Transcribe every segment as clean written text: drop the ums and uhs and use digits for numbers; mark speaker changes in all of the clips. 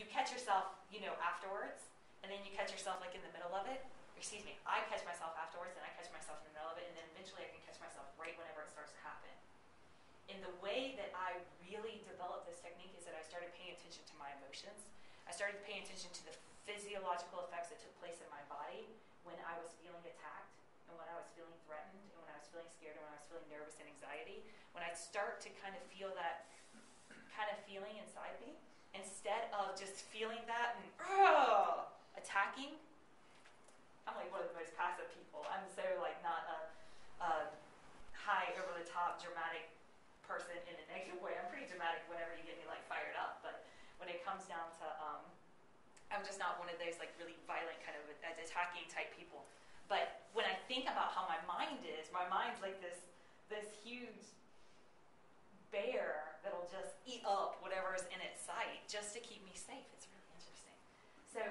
Speaker 1: you catch yourself, afterwards, and then you catch yourself like in the middle of it. Excuse me, I catch myself afterwards, and I catch myself in the middle of it, and then eventually I can catch myself right whenever it starts to happen. And the way that I really developed this technique is that I started paying attention to my emotions. I started paying attention to the physiological effects that took place in my body when I was feeling attacked, and when I was feeling threatened, and when I was feeling scared, and when I was feeling nervous and anxiety. When I start to kind of feel that kind of feeling inside me, instead of just feeling that and attacking, I'm like one of the most passive people. I'm so like not a high, over the top, dramatic person in a negative way. I'm pretty dramatic whenever you get me like fired up, but when it comes down to, I'm just not one of those like really violent kind of attacking type people. But when I think about how my mind is, my mind's like this huge bear that'll just eat up whatever's in its sight just to keep me safe. It's really interesting. So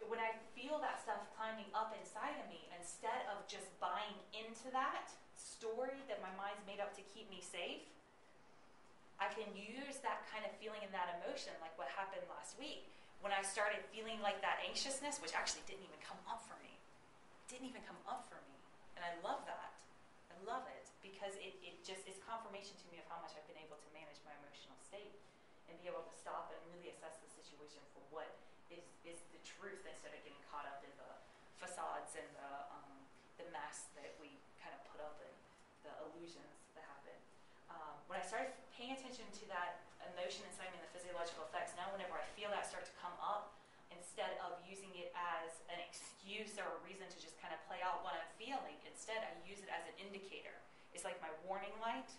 Speaker 1: when I feel that stuff climbing up inside of me, instead of just buying into that story that my mind's made up to keep me safe, I can use that kind of feeling and that emotion, like what happened last week, when I started feeling like that anxiousness, which actually didn't even come up for me. It didn't even come up for me. And I love that. I love it because it just is confirmation to me of how much I've been able to manage my emotional state and be able to stop and really assess the situation for what is the truth instead of getting caught up in the facades and the masks that we kind of put up and the illusions that happen. When I started paying attention to that emotion inside me and the physiological effects, now whenever I feel that start to come up, instead of using it as an excuse or a reason to just kind of play out what I'm feeling, instead I use it as an indicator. It's like my warning light,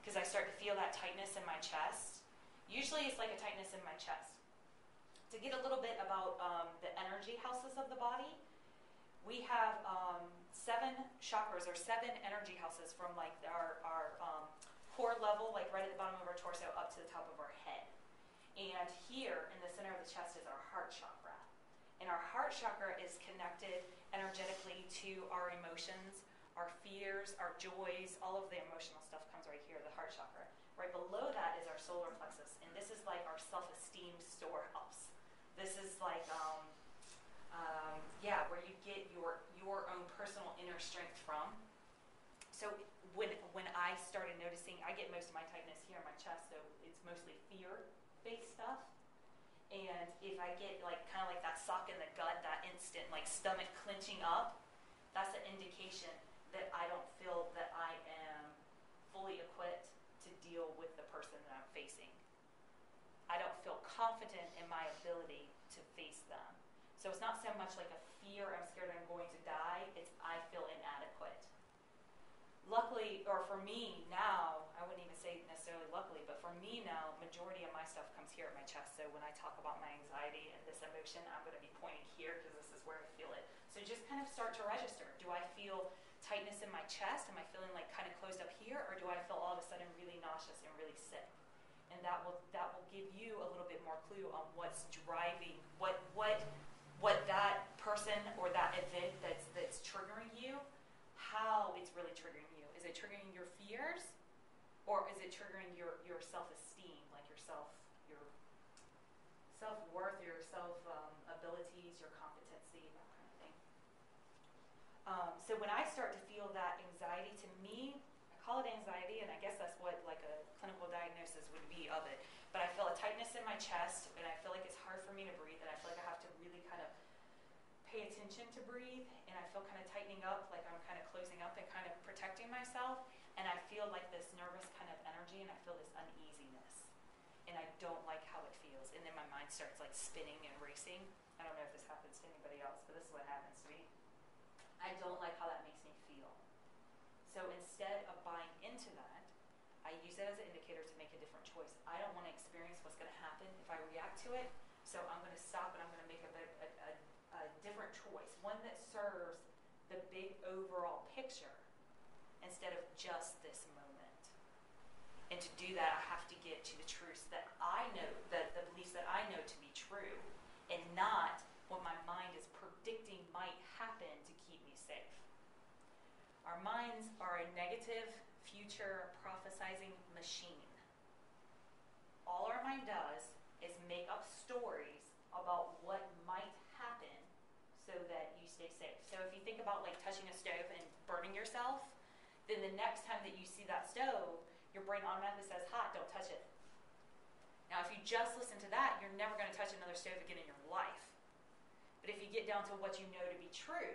Speaker 1: because I start to feel that tightness in my chest. Usually it's like a tightness in my chest. To get a little bit about the energy houses of the body, we have 7 chakras or 7 energy houses from like our core level, like right at the bottom of our torso up to the top of our head. And here in the center of the chest is our heart chakra. And our heart chakra is connected energetically to our emotions, our fears, our joys, all of the emotional stuff comes right here, the heart chakra. Right below that is our solar plexus, and this is like our self-esteem storehouse. This is like, where you get your own personal inner strength from. So when I started noticing, I get most of my tightness here in my chest, so it's mostly fear-based stuff. And if I get like kind of like that sock in the gut, that instant like stomach clenching up, that's an indication that I don't feel that I am fully equipped to deal with the person that I'm facing. I don't feel confident in my ability to face them. So it's not so much like a fear, I'm scared I'm going to die, it's I feel inadequate. Luckily, or for me now, I wouldn't even say necessarily luckily, but for me now, majority of my stuff comes here at my chest. So when I talk about my anxiety and this emotion, I'm going to be pointing here because this is where I feel it. So just kind of start to register. Do I feel tightness in my chest? Am I feeling like kind of closed up here? Or do I feel all of a sudden really nauseous and really sick? And that will give you a little bit more clue on what's driving, what that person or that event that's triggering you, how it's really triggering you. Is it triggering your fears, or is it triggering your self-esteem, like your self-worth, your abilities, your competency, that kind of thing? So when I start to feel that anxiety, to me, I call it anxiety, and I guess that's what like a clinical diagnosis would be of it. But I feel a tightness in my chest, and I feel like it's hard for me to breathe, and I feel like I have to really kind of pay attention to breathe, and I feel kind of tightening up, like I'm kind of closing up and kind of protecting myself, and I feel like this nervous kind of energy, and I feel this uneasiness, and I don't like how it feels, and then my mind starts like spinning and racing. I don't know if this happens to anybody else, but this is what happens to me. I don't like how that makes me feel. So instead of buying into that, I use it as an indicator to make a different choice. I don't want to experience what's going to happen if I react to it, so I'm going to stop and I'm going to make a different choice, one that serves the big overall picture instead of just this moment. And to do that, I have to get to the truths that I know, the beliefs that I know to be true, and not what my mind is predicting might happen to keep me safe. Our minds are a negative future prophesizing machine. All our mind does is make up stories about what might happen so that you stay safe. So if you think about like touching a stove and burning yourself, then the next time that you see that stove, your brain automatically says, hot, don't touch it. Now, if you just listen to that, you're never going to touch another stove again in your life. But if you get down to what you know to be true,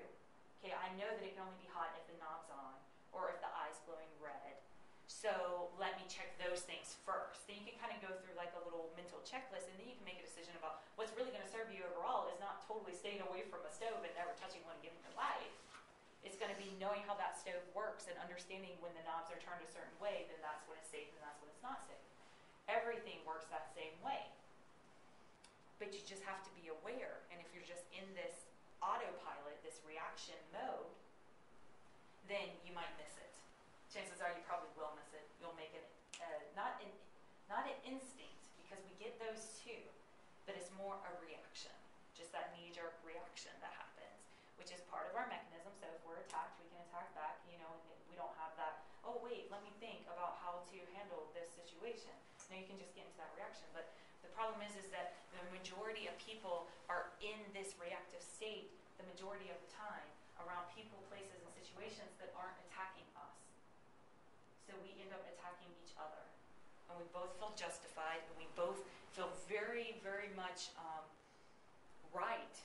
Speaker 1: okay, I know that it can only be hot if the knob's on or if the eye's glowing red. So let me check those things first. Then you can kind of go through like a little mental checklist, and then you can make a decision about what's really going to serve you overall is not totally staying away from a stove and never touching one again in your life. It's going to be knowing how that stove works and understanding when the knobs are turned a certain way, then that's when it's safe and that's when it's not safe. Everything works that same way. But you just have to be aware. And if you're just in this autopilot, this reaction mode, then you might miss it. Chances are you probably will miss it. You'll make it not an instinct, because we get those too, but it's more a reaction, just that knee-jerk reaction that happens, which is part of our mechanism. So if we're attacked, we can attack back, and we don't have that, oh wait, let me think about how to handle this situation. No, you can just get into that reaction. But the problem is that the majority of people are in this reactive state the majority of the time around people, places, and situations that aren't attacking us. So we end up attacking each other. And we both feel justified, and we both feel very, very much right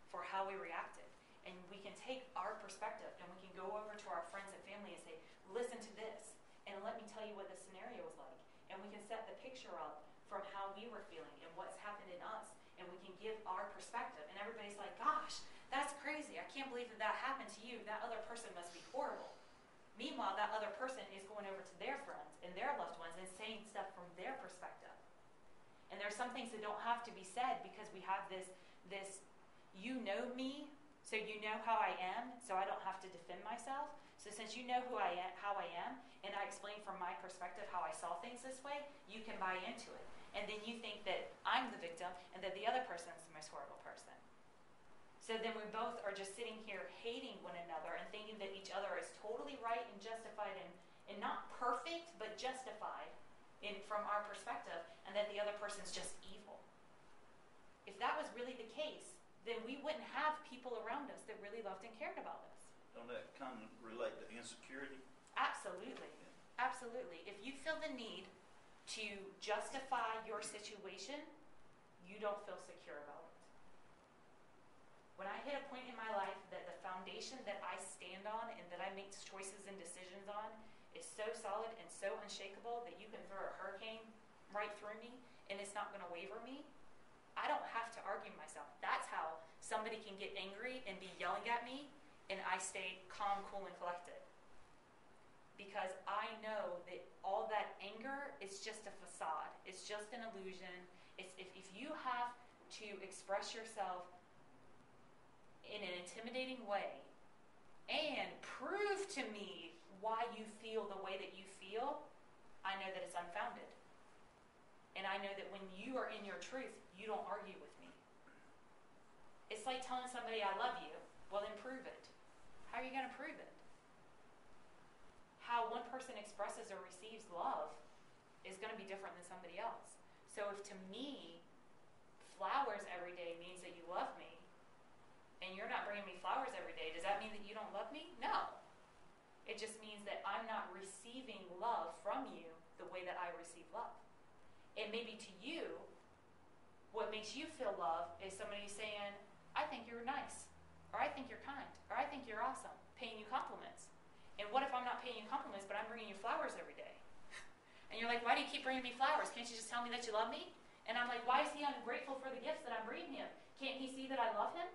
Speaker 1: for how we reacted. And we can take our perspective, and we can go over to our friends and family and say, listen to this, and let me tell you what the scenario was like. And we can set the picture up from how we were feeling and what's happened in us, and we can give our perspective. And everybody's like, gosh, that's crazy. I can't believe that happened to you. That other person must be horrible. Meanwhile, that other person is going over to their friends and their loved ones and saying stuff from their perspective. And there's some things that don't have to be said, because we have this you know me, so you know how I am, so I don't have to defend myself. So since you know who I am, how I am, and I explain from my perspective how I saw things this way, you can buy into it. And then you think that I'm the victim and that the other person is the most horrible person. So then we both are just sitting here hating one another and thinking that each other is totally right and justified and not perfect, but justified from our perspective, and that the other person's just evil. If that was really the case, then we wouldn't have people around us that really loved and cared about us.
Speaker 2: Don't that kind of relate to insecurity?
Speaker 1: Absolutely. Absolutely. If you feel the need to justify your situation, you don't feel secure about it. When I hit a point in my life that the foundation that I stand on and that I make choices and decisions on is so solid and so unshakable that you can throw a hurricane right through me and it's not going to waver me, I don't have to argue myself. That's how somebody can get angry and be yelling at me, and I stay calm, cool, and collected. Because I know that all that anger is just a facade. It's just an illusion. It's if you have to express yourself in an intimidating way and prove to me why you feel the way that you feel, I know that it's unfounded. And I know that when you are in your truth, you don't argue with me. It's like telling somebody I love you. Well, then prove it. How are you going to prove it? How one person expresses or receives love is going to be different than somebody else. So if to me, flowers every day means that you love me, and you're not bringing me flowers every day, does that mean that you don't love me? No. It just means that I'm not receiving love from you the way that I receive love. And maybe to you, what makes you feel love is somebody saying, I think you're nice, or I think you're kind, or I think you're awesome, paying you compliments. And what if I'm not paying you compliments, but I'm bringing you flowers every day? And you're like, why do you keep bringing me flowers? Can't you just tell me that you love me? And I'm like, why is he ungrateful for the gifts that I'm bringing him? Can't he see that I love him?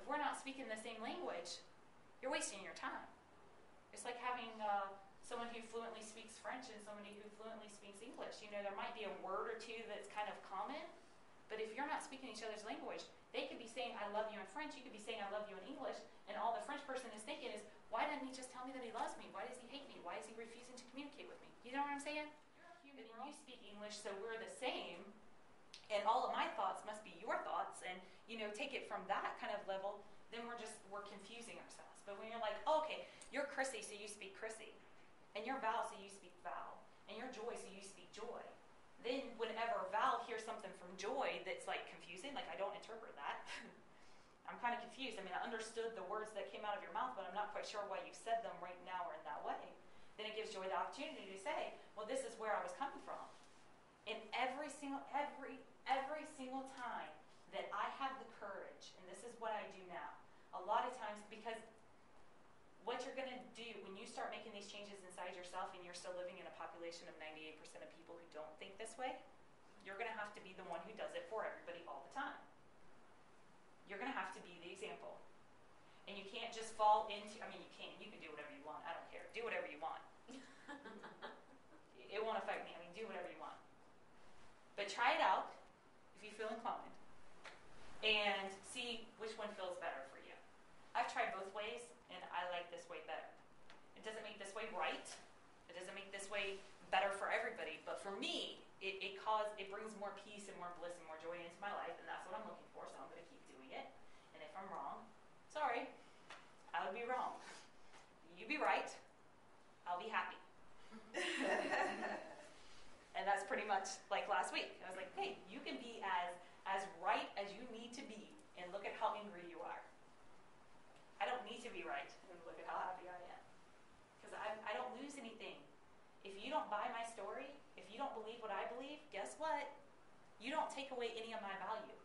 Speaker 1: If we're not speaking the same language, you're wasting your time. It's like having someone who fluently speaks French and somebody who fluently speaks English. You know, there might be a word or two that's kind of common, but if you're not speaking each other's language, they could be saying, I love you in French, you could be saying, I love you in English, and all the French person is thinking is, why didn't he just tell me that he loves me? Why does he hate me? Why is he refusing to communicate with me? You know what I'm saying? You're human. You speak English, so we're the same, and all of my thoughts must be your thoughts, and, you know, take it from that kind of level, then we're confusing ourselves. But when you're like, oh, okay, you're Chrissy, so you speak Chrissy, and you're Val, so you speak Val, and you're Joy, so you speak Joy. Then whenever Val hears something from Joy that's like confusing, like I don't interpret that. I'm kind of confused. I mean, I understood the words that came out of your mouth, but I'm not quite sure why you said them right now or in that way. Then it gives Joy the opportunity to say, well, this is where I was coming from. And every single time that I have the courage, and this is what I do now, a lot of times, because what you're going to do when you start making these changes inside yourself and you're still living in a population of 98% of people who don't think this way, you're going to have to be the one who does it for everybody all the time. You're going to have to be the example. And you can't just fall into, I mean, you can do whatever you want. I don't care. Do whatever you want. It won't affect me. I mean, do whatever you want. But try it out if you feel inclined and see which one feels better for you. I've tried both ways, and I like this way better. It doesn't make this way right. It doesn't make this way better for everybody. But for me, it brings more peace and more bliss and more joy into my life, and that's what I'm looking for, so I'm going to keep doing it. And if I'm wrong, sorry, I would be wrong. You be right, I'll be happy. And that's pretty much like last week. I was like, hey, you can be as right as you need to be, and look at how angry you are. I don't need to be right, and look at how happy I am. Because I don't lose anything. If you don't buy my story, if you don't believe what I believe, guess what? You don't take away any of my value.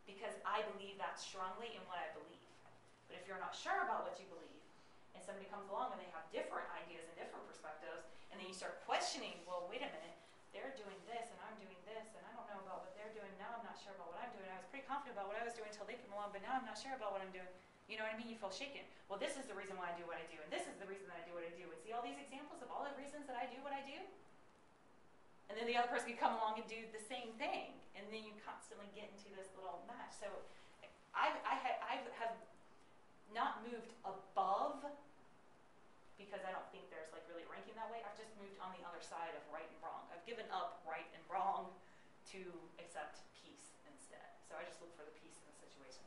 Speaker 1: Because I believe that strongly in what I believe. But if you're not sure about what you believe, and somebody comes along and they have different ideas and different perspectives, and then you start questioning, well, wait a minute, they're doing this, and I'm doing this, and I don't know about what they're doing, now I'm not sure about what I'm doing. I was pretty confident about what I was doing until they came along, but now I'm not sure about what I'm doing. You know what I mean? You feel shaken. Well, this is the reason why I do what I do, and this is the reason that I do what I do. And see all these examples of all the reasons that I do what I do? And then the other person can come along and do the same thing, and then you constantly get into this little match. So I have not moved above, because I don't think there's like really ranking that way. I've just moved on the other side of right and wrong. I've given up right and wrong to accept peace instead. So I just look for the peace in the situation.